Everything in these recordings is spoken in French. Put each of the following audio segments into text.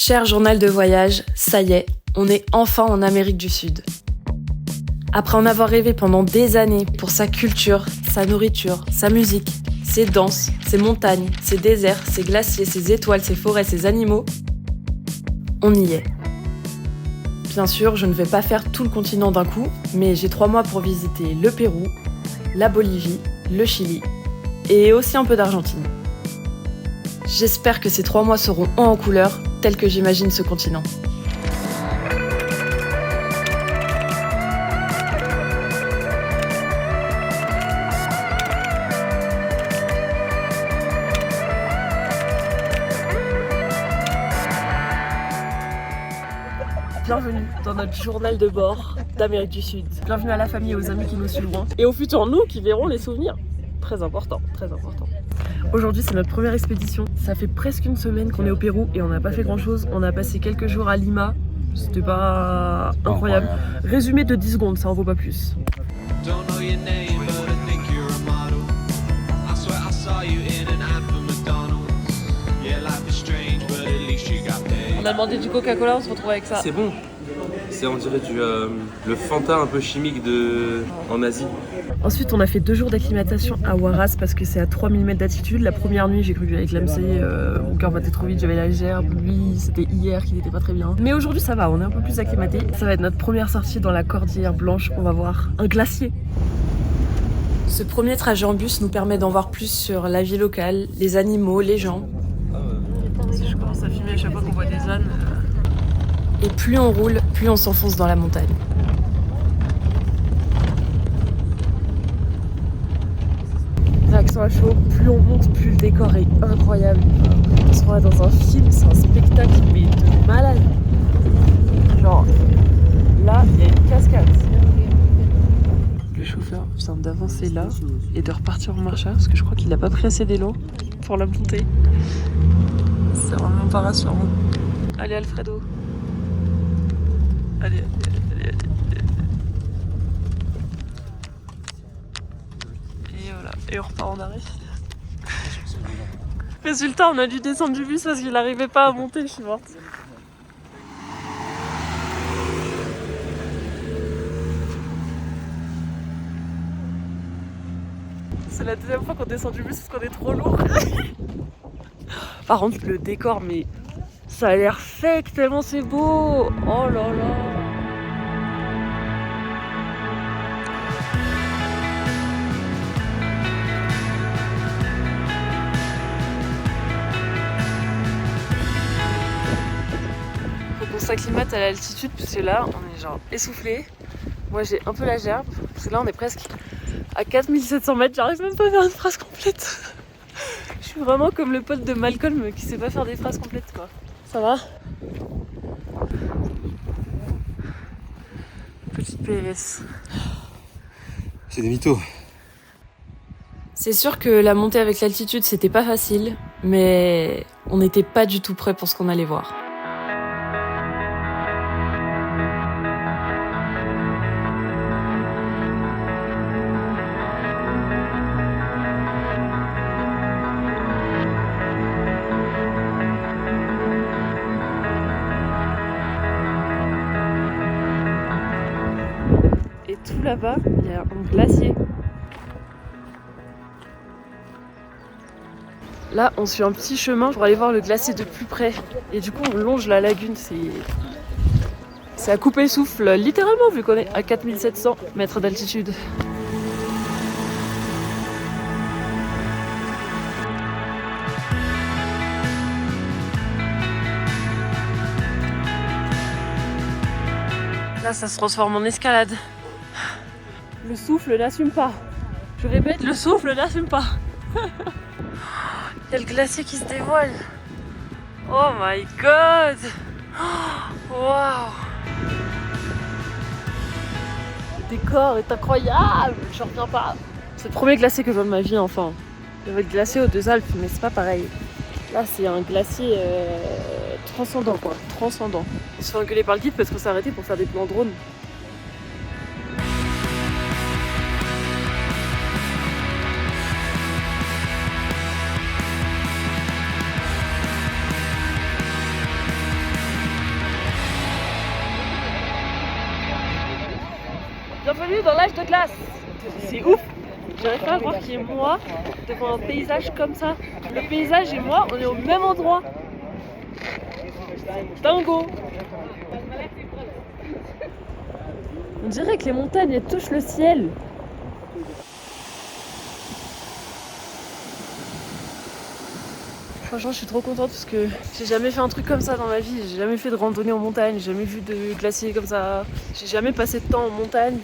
Cher journal de voyage, ça y est, on est enfin en Amérique du Sud. Après en avoir rêvé pendant des années pour sa culture, sa nourriture, sa musique, ses danses, ses montagnes, ses déserts, ses glaciers, ses étoiles, ses forêts, ses animaux, on y est. Bien sûr, je ne vais pas faire tout le continent d'un coup, mais j'ai 3 mois pour visiter le Pérou, la Bolivie, le Chili et aussi un peu d'Argentine. J'espère que ces 3 mois seront hauts en couleur, tel que j'imagine ce continent. Bienvenue dans notre journal de bord d'Amérique du Sud. Bienvenue à la famille et aux amis qui nous suivront. Et aux futurs nous qui verront les souvenirs. Très important, très important. Aujourd'hui c'est notre première expédition. Ça fait presque une semaine qu'on est au Pérou et on n'a pas fait grand chose. On a passé quelques jours à Lima. C'était pas incroyable. Résumé de 10 secondes, ça en vaut pas plus. On a demandé du Coca-Cola, on se retrouve avec ça. C'est bon. C'est on dirait le Fanta un peu chimique en Asie. Ensuite on a fait 2 jours d'acclimatation à Huaraz parce que c'est à 3000 mètres d'altitude. La première nuit j'ai cru que j'allais clamser, mon cœur battait trop vite, j'avais la gerbe. Lui c'était hier qui n'était pas très bien. Mais aujourd'hui ça va, on est un peu plus acclimaté. Ça va être notre première sortie dans la Cordillère Blanche, on va voir un glacier. Ce premier trajet en bus nous permet d'en voir plus sur la vie locale, les animaux, les gens. Si je commence à filmer à chaque fois qu'on voit des ânes. Et plus on roule, plus on s'enfonce dans la montagne. Réaction à chaud, plus on monte, plus le décor est incroyable. On se croit dans un film, c'est un spectacle mais de malade. Genre, là, il y a une cascade. Le chauffeur vient d'avancer là et de repartir en marche parce que je crois qu'il n'a pas pris assez d'élan pour la montée. C'est vraiment pas rassurant. Allez Alfredo. Allez. Et voilà, et on repart en arrêt. Résultat, on a dû descendre du bus parce qu'il n'arrivait pas à monter, je suis morte. C'est la deuxième fois qu'on descend du bus parce qu'on est trop lourd. Par contre, le décor, mais ça a l'air fake tellement c'est beau. Oh là là. Faut qu'on s'acclimate à l'altitude parce que là, on est genre essoufflé. Moi, j'ai un peu la gerbe parce que là, on est presque à 4700 mètres. J'arrive même pas à faire une phrase complète. Je suis vraiment comme le pote de Malcolm qui sait pas faire des phrases complètes quoi. Ça va ? Petite PLS. C'est des mythos. C'est sûr que la montée avec l'altitude c'était pas facile, mais on n'était pas du tout prêt pour ce qu'on allait voir. Tout là-bas, il y a un glacier. Là, on suit un petit chemin pour aller voir le glacier de plus près. Et du coup, on longe la lagune. C'est à couper le souffle, littéralement, vu qu'on est à 4700 mètres d'altitude. Là, ça se transforme en escalade. Le souffle n'assume pas. Je répète, le souffle n'assume pas. Il y a le glacier qui se dévoile. Oh my god. Waouh. Le décor est incroyable. J'en reviens pas. C'est le premier glacier que je vois de ma vie, enfin. Il y avait le glacier aux 2 Alpes, mais c'est pas pareil. Là, c'est un glacier transcendant, quoi. Transcendant. On se fait engueuler par le guide parce qu'on s'est arrêté pour faire des plans drone. Bienvenue dans l'âge de glace. C'est ouf. J'arrive pas à voir qui est moi devant un paysage comme ça. Le paysage et moi, on est au même endroit. Dingo. On dirait que les montagnes elles touchent le ciel. Franchement, je suis trop contente parce que j'ai jamais fait un truc comme ça dans ma vie. J'ai jamais fait de randonnée en montagne, j'ai jamais vu de glacier comme ça. J'ai jamais passé de temps en montagne.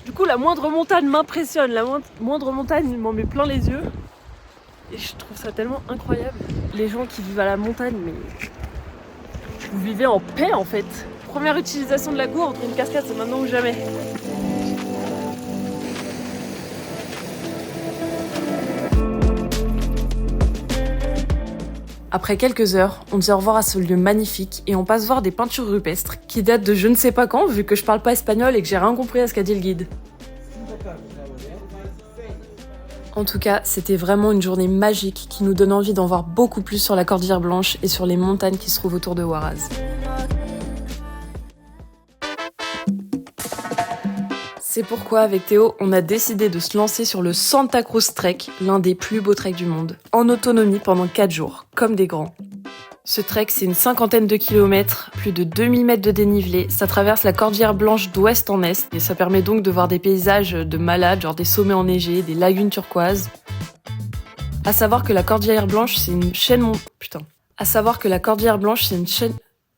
Du coup, la moindre montagne m'impressionne. La moindre montagne m'en met plein les yeux. Et je trouve ça tellement incroyable. Les gens qui vivent à la montagne, mais vous vivez en paix en fait. Première utilisation de la gourde, une cascade, c'est maintenant ou jamais. Après quelques heures, on dit au revoir à ce lieu magnifique et on passe voir des peintures rupestres qui datent de je ne sais pas quand vu que je parle pas espagnol et que j'ai rien compris à ce qu'a dit le guide. En tout cas, c'était vraiment une journée magique qui nous donne envie d'en voir beaucoup plus sur la Cordillère Blanche et sur les montagnes qui se trouvent autour de Huaraz. C'est pourquoi avec Théo, on a décidé de se lancer sur le Santa Cruz Trek, l'un des plus beaux treks du monde, en autonomie pendant 4 jours, comme des grands. Ce trek, c'est une 50aine de kilomètres, plus de 2000 mètres de dénivelé, ça traverse la Cordillère Blanche d'ouest en est, et ça permet donc de voir des paysages de malades, genre des sommets enneigés, des lagunes turquoises. À savoir que la Cordillère Blanche, c'est une chaîne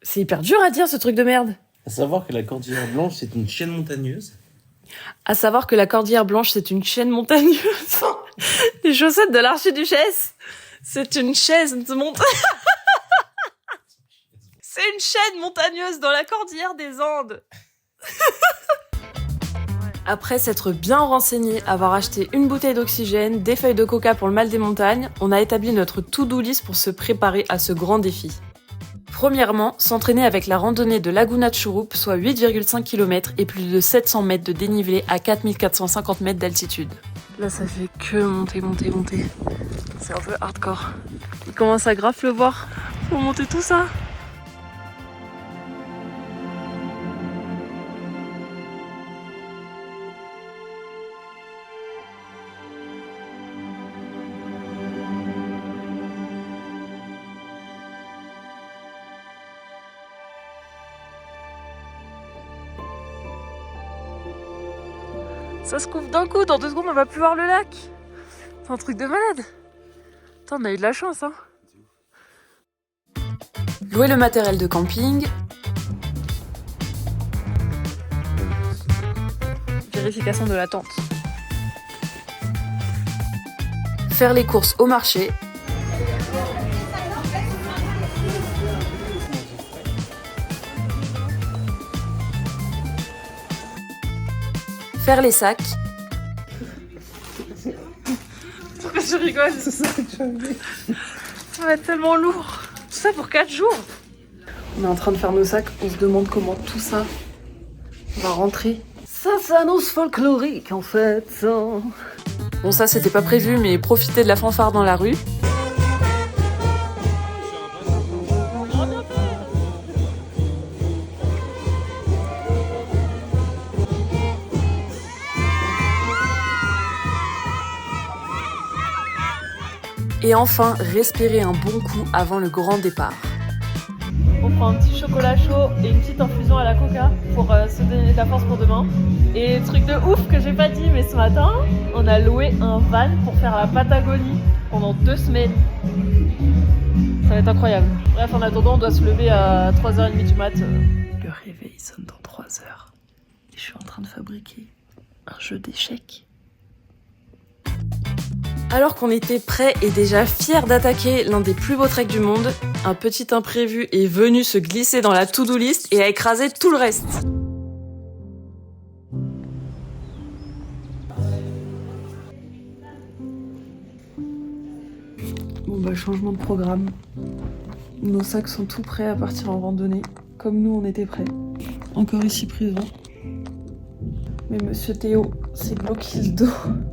C'est hyper dur à dire ce truc de merde. À savoir que la Cordillère Blanche, c'est une chaîne montagneuse. À savoir que la Cordillère Blanche, c'est une chaîne montagneuse. Les chaussettes de l'archiduchesse. C'est une chaise de montagne. C'est une chaîne montagneuse dans la Cordillère des Andes. Après s'être bien renseigné, avoir acheté une bouteille d'oxygène, des feuilles de coca pour le mal des montagnes, on a établi notre to-do list pour se préparer à ce grand défi. Premièrement, s'entraîner avec la randonnée de Laguna Churup, soit 8,5 km et plus de 700 mètres de dénivelé à 4450 mètres d'altitude. Là, ça fait que monter. C'est un peu hardcore. Il commence à grave pleuvoir. Faut monter tout ça. Ça se couvre d'un coup, dans 2 secondes on va plus voir le lac. C'est un truc de malade. Attends, on a eu de la chance, hein. Louer le matériel de camping. Vérification de la tente. Faire les courses au marché. Faire les sacs. Pourquoi je rigole? Ça va être tellement lourd. Tout ça pour 4 jours. On est en train de faire nos sacs. On se demande comment tout ça va rentrer. Ça s'annonce folklorique en fait. Bon, ça c'était pas prévu, mais profiter de la fanfare dans la rue. Et enfin, respirer un bon coup avant le grand départ. On prend un petit chocolat chaud et une petite infusion à la coca pour se donner de la force pour demain. Et truc de ouf que j'ai pas dit, mais ce matin, on a loué un van pour faire la Patagonie pendant 2 semaines. Ça va être incroyable. Bref, en attendant, on doit se lever à 3h30 du mat. Le réveil sonne dans 3 heures. Et je suis en train de fabriquer un jeu d'échecs. Alors qu'on était prêts et déjà fiers d'attaquer l'un des plus beaux treks du monde, un petit imprévu est venu se glisser dans la to-do list et a écrasé tout le reste. Bon bah changement de programme. Nos sacs sont tout prêts à partir en randonnée, comme nous on était prêts. Encore ici présent. Mais Monsieur Théo s'est bloqué le dos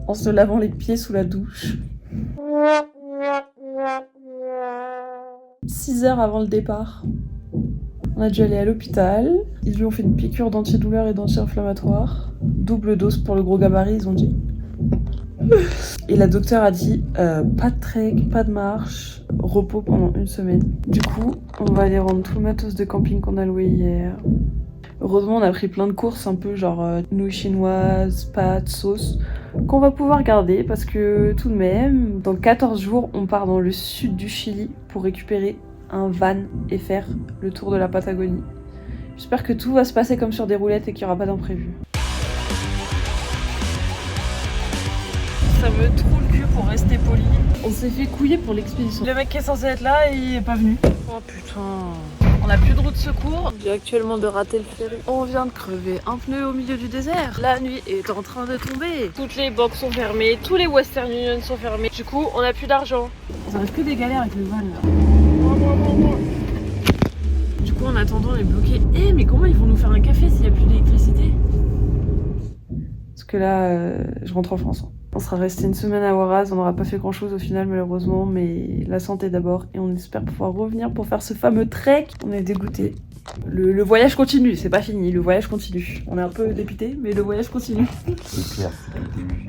en se lavant les pieds sous la douche. 6 heures avant le départ. On a dû aller à l'hôpital. Ils lui ont fait une piqûre d'antidouleur et d'anti-inflammatoire. Double dose pour le gros gabarit, ils ont dit. Et la docteure a dit pas de trek, pas de marche, repos pendant 1 semaine. Du coup, on va aller rendre tout le matos de camping qu'on a loué hier. Heureusement, on a pris plein de courses, un peu genre nouilles chinoises, pâtes, sauces, qu'on va pouvoir garder parce que tout de même, dans 14 jours, on part dans le sud du Chili pour récupérer un van et faire le tour de la Patagonie. J'espère que tout va se passer comme sur des roulettes et qu'il n'y aura pas d'imprévu. Ça me troue le cul pour rester poli. On s'est fait couiller pour l'expédition. Le mec qui est censé être là, il est pas venu. Oh putain. On a plus de roue de secours. On vient actuellement de rater le ferry. On vient de crever un pneu au milieu du désert. La nuit est en train de tomber. Toutes les banques sont fermées, tous les Western Union sont fermés. Du coup, on a plus d'argent. Ça arrive que des galères avec le van là. Du coup, en attendant, on est bloqué. Eh, mais comment ils vont nous faire un café s'il n'y a plus d'électricité? Parce que là, je rentre en France. On sera resté 1 semaine à Huaraz, on n'aura pas fait grand chose au final malheureusement, mais la santé d'abord et on espère pouvoir revenir pour faire ce fameux trek. On est dégoûtés. Le voyage continue, c'est pas fini, le voyage continue. On est un peu dépité, mais le voyage continue. C'est clair, c'est le début.